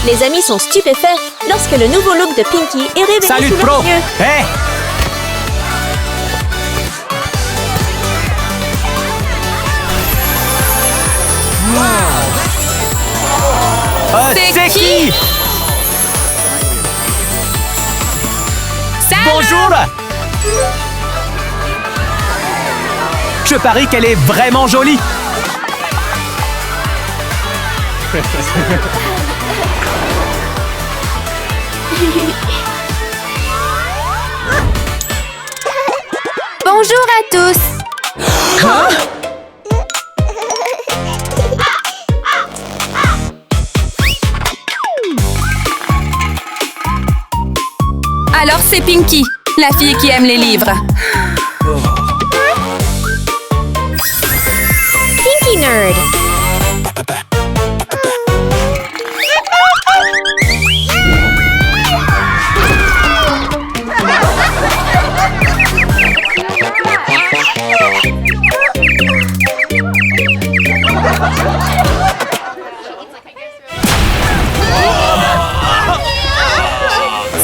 Les amis sont stupéfaits lorsque le nouveau look de Pinky est révélé Salut sous pro! leurs yeux. Hey! C'est qui? Salut! Bonjour! Je parie qu'elle est vraiment jolie. Bonjour à tous! Alors c'est Pinky, la fille qui aime les livres. Pinky Nerd.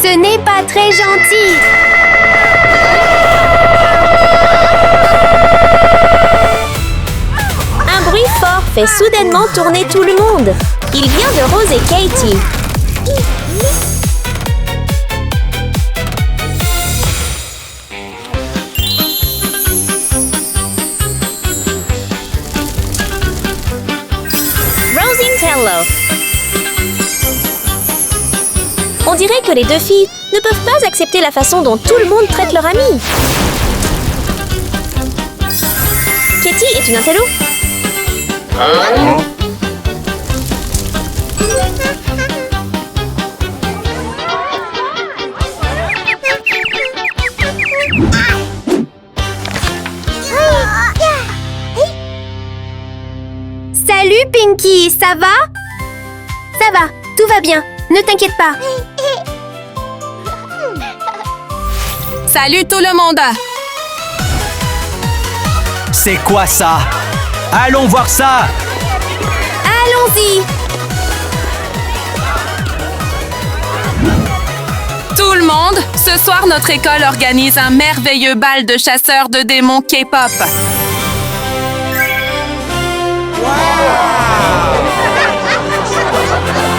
Ce n'est pas très gentil. Un bruit fort fait soudainement tourner tout le monde. Il vient de Rose et Katie. Rosintello. On dirait que les deux filles ne peuvent pas accepter la façon dont tout le monde traite leur amie. Katie est une intello. Salut Pinky, ça va? Ça va, tout va bien, ne t'inquiète pas. Salut tout le monde! C'est quoi ça? Allons voir ça! Allons-y! Tout le monde, ce soir notre école organise un merveilleux bal de chasseurs de démons K-pop.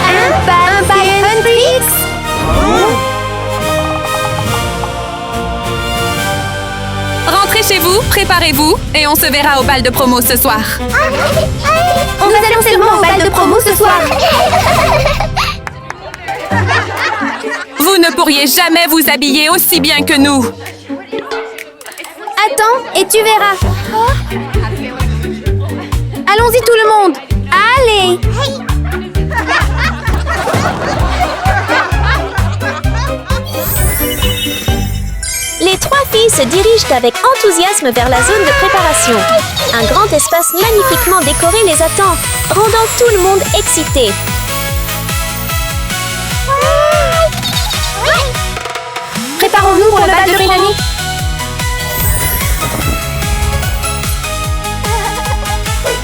Un bal Funflix? Rentrez chez vous, préparez-vous, et on se verra au bal de promo ce soir. Nous allons seulement au bal de promo ce soir. Vous ne pourriez jamais vous habiller aussi bien que nous. Attends, et tu verras. Allons-y tout le monde. Allez. Les trois filles se dirigent avec enthousiasme vers la zone de préparation. Un grand espace magnifiquement décoré les attend, rendant tout le monde excité. Préparons-nous pour le bal de promo.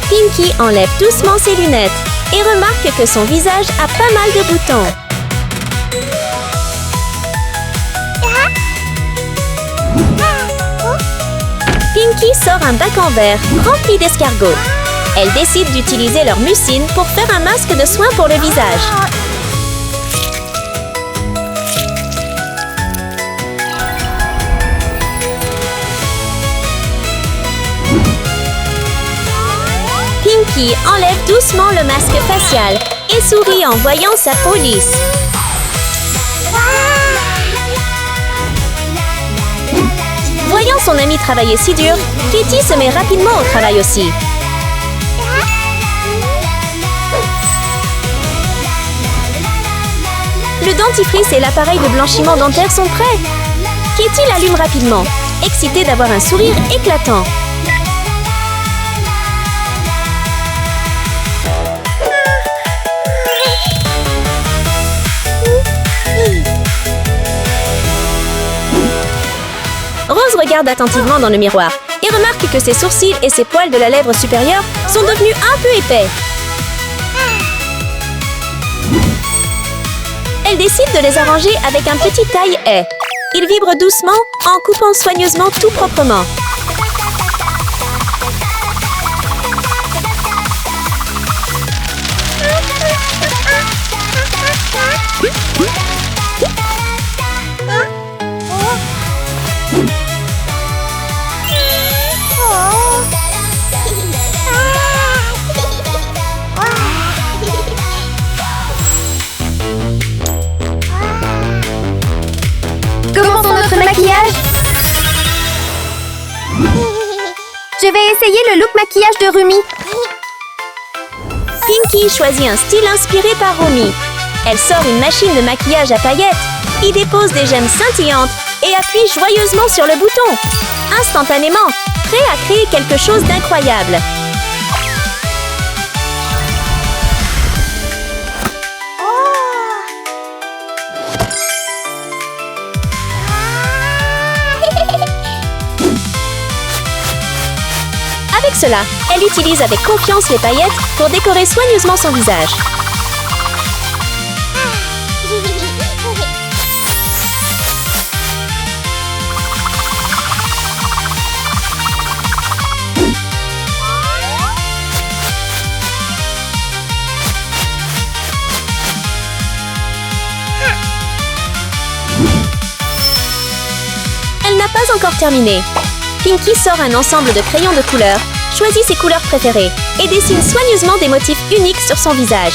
Pinky enlève doucement ses lunettes et remarque que son visage a pas mal de boutons. Pinky sort un bac en verre rempli d'escargots. Elle décide d'utiliser leur mucine pour faire un masque de soins pour le visage. Pinky enlève doucement le masque facial et sourit en voyant sa peau lisse. Voyant son ami travailler si dur, Katie se met rapidement au travail aussi. Le dentifrice et l'appareil de blanchiment dentaire sont prêts. Katie l'allume rapidement, excitée d'avoir un sourire éclatant. Rose regarde attentivement dans le miroir et remarque que ses sourcils et ses poils de la lèvre supérieure sont devenus un peu épais. Elle décide de les arranger avec un petit taille-haie. Il vibre doucement en coupant soigneusement tout proprement. Commençons notre maquillage. Je vais essayer le look maquillage de Rumi. Pinky choisit un style inspiré par Rumi. Elle sort une machine de maquillage à paillettes, y dépose des gemmes scintillantes et appuie joyeusement sur le bouton. Instantanément, prêt à créer quelque chose d'incroyable. Avec cela, elle utilise avec confiance les paillettes pour décorer soigneusement son visage. Elle n'a pas encore terminé. Pinky sort un ensemble de crayons de couleurs, choisit ses couleurs préférées et dessine soigneusement des motifs uniques sur son visage.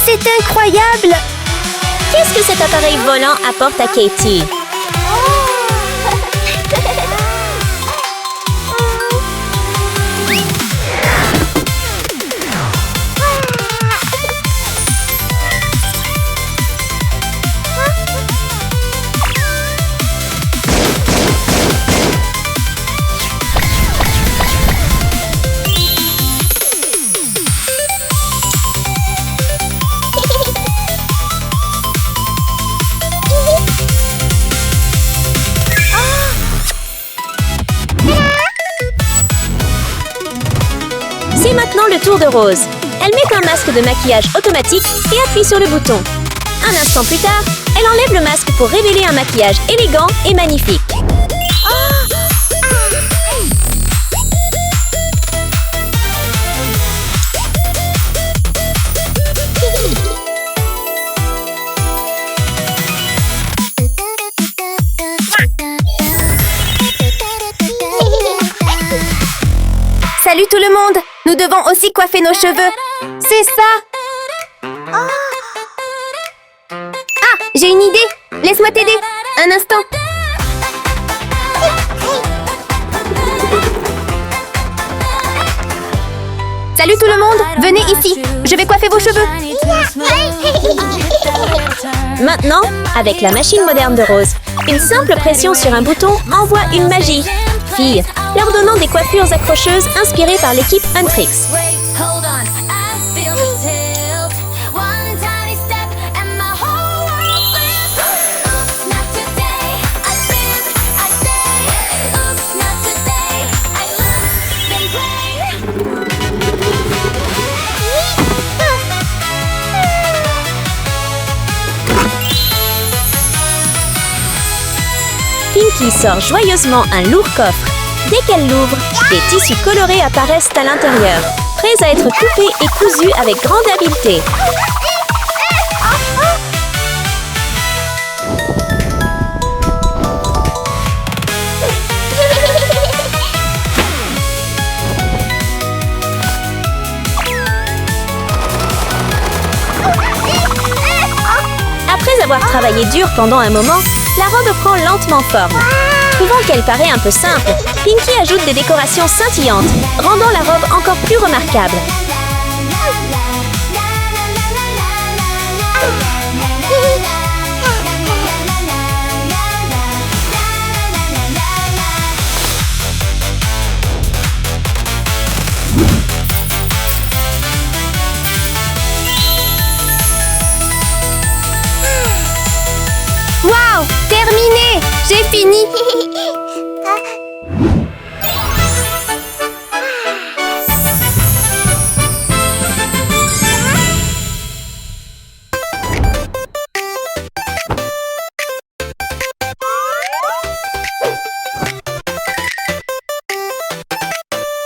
C'est incroyable! Qu'est-ce que cet appareil volant apporte à Katie? C'est maintenant le tour de Rose. Elle met un masque de maquillage automatique et appuie sur le bouton. Un instant plus tard, elle enlève le masque pour révéler un maquillage élégant et magnifique. Salut tout le monde! Nous devons aussi coiffer nos cheveux. C'est ça! Ah! J'ai une idée! Laisse-moi t'aider! Un instant! Salut tout le monde! Venez ici! Je vais coiffer vos cheveux! Maintenant, avec la machine moderne de Rose, une simple pression sur un bouton envoie une magie. Filles, leur donnant des coiffures accrocheuses inspirées par l'équipe Huntrix. Pinky sort joyeusement un lourd coffre. Dès qu'elle l'ouvre, des tissus colorés apparaissent à l'intérieur, prêts à être coupés et cousus avec grande habileté. Après avoir travaillé dur pendant un moment, la robe prend lentement forme. Trouvant qu'elle paraît un peu simple, Pinky ajoute des décorations scintillantes, rendant la robe encore plus remarquable. J'ai fini.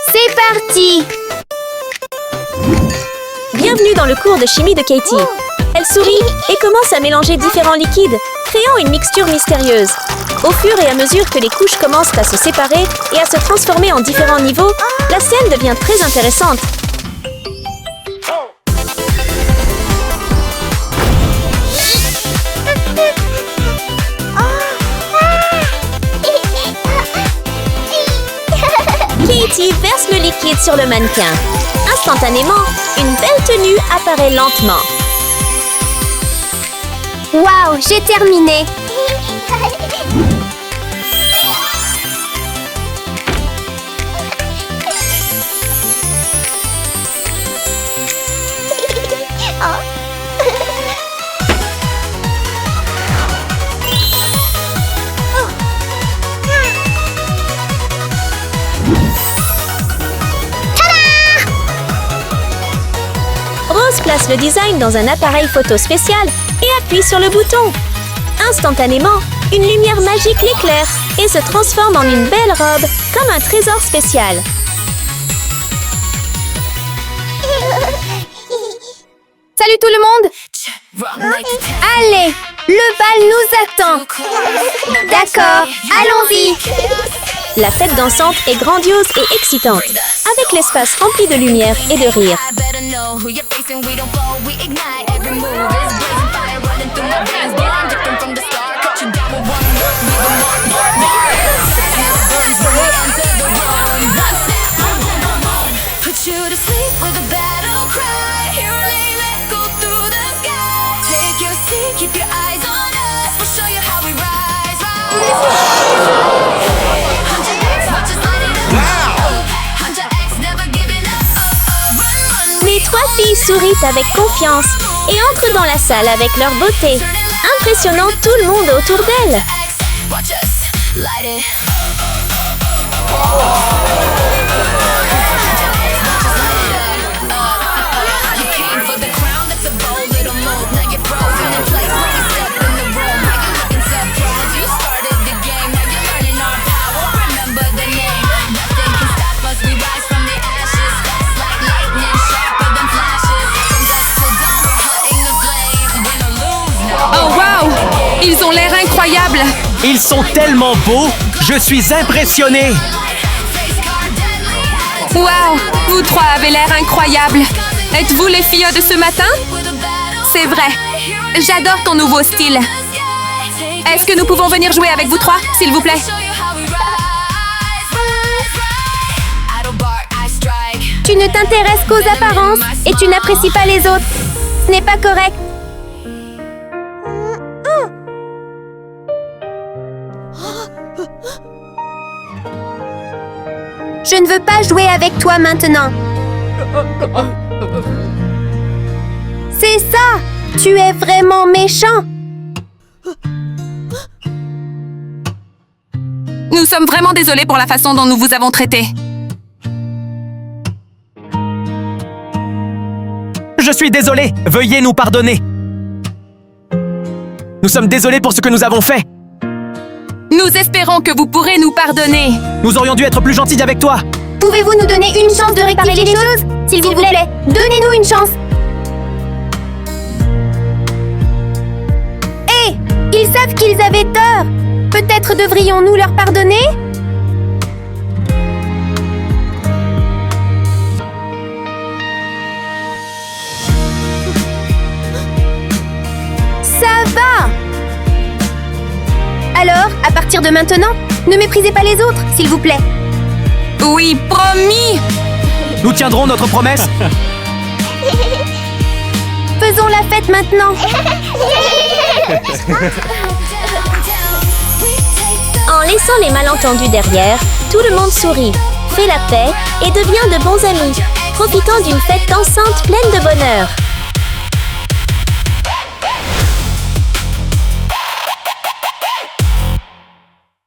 C'est parti. Bienvenue dans le cours de chimie de Katie. Elle sourit et commence à mélanger différents liquides, créant une mixture mystérieuse. Au fur et à mesure que les couches commencent à se séparer et à se transformer en différents niveaux, la scène devient très intéressante. Katie verse le liquide sur le mannequin. Instantanément, une belle tenue apparaît lentement. Waouh, j'ai terminé. Rose place le design dans un appareil photo spécial et appuie sur le bouton. Instantanément, une lumière magique l'éclaire et se transforme en une belle robe, comme un trésor spécial. Salut tout le monde. Allez, le bal nous attend. D'accord, allons-y. La fête dansante est grandiose et excitante, avec l'espace rempli de lumière et de rire. Les trois filles sourient avec confiance et entrent dans la salle avec leur beauté, impressionnant tout le monde autour d'elles. Oh wow! Ils ont l'air incroyables! Ils sont tellement beaux, je suis impressionné. Wow! Vous trois avez l'air incroyables! Êtes-vous les filles de ce matin? C'est vrai! J'adore ton nouveau style! Est-ce que nous pouvons venir jouer avec vous trois, s'il vous plaît? Tu ne t'intéresses qu'aux apparences et tu n'apprécies pas les autres. Ce n'est pas correct. Je ne veux pas jouer avec toi maintenant. C'est ça! Tu es vraiment méchant! Nous sommes vraiment désolés pour la façon dont nous vous avons traité. Je suis désolé, veuillez nous pardonner. Nous sommes désolés pour ce que nous avons fait. Nous espérons que vous pourrez nous pardonner. Nous aurions dû être plus gentils avec toi. Pouvez-vous nous donner une chance de réparer les choses? S'il vous plaît, donnez-nous une chance. Hé, ils savent qu'ils avaient tort. Peut-être devrions-nous leur pardonner? Ça va! Alors, à partir de maintenant, ne méprisez pas les autres, s'il vous plaît. Oui, promis! Nous tiendrons notre promesse. Faisons la fête maintenant. En laissant les malentendus derrière, tout le monde sourit, fait la paix et devient de bons amis, profitant d'une fête dansante pleine de bonheur.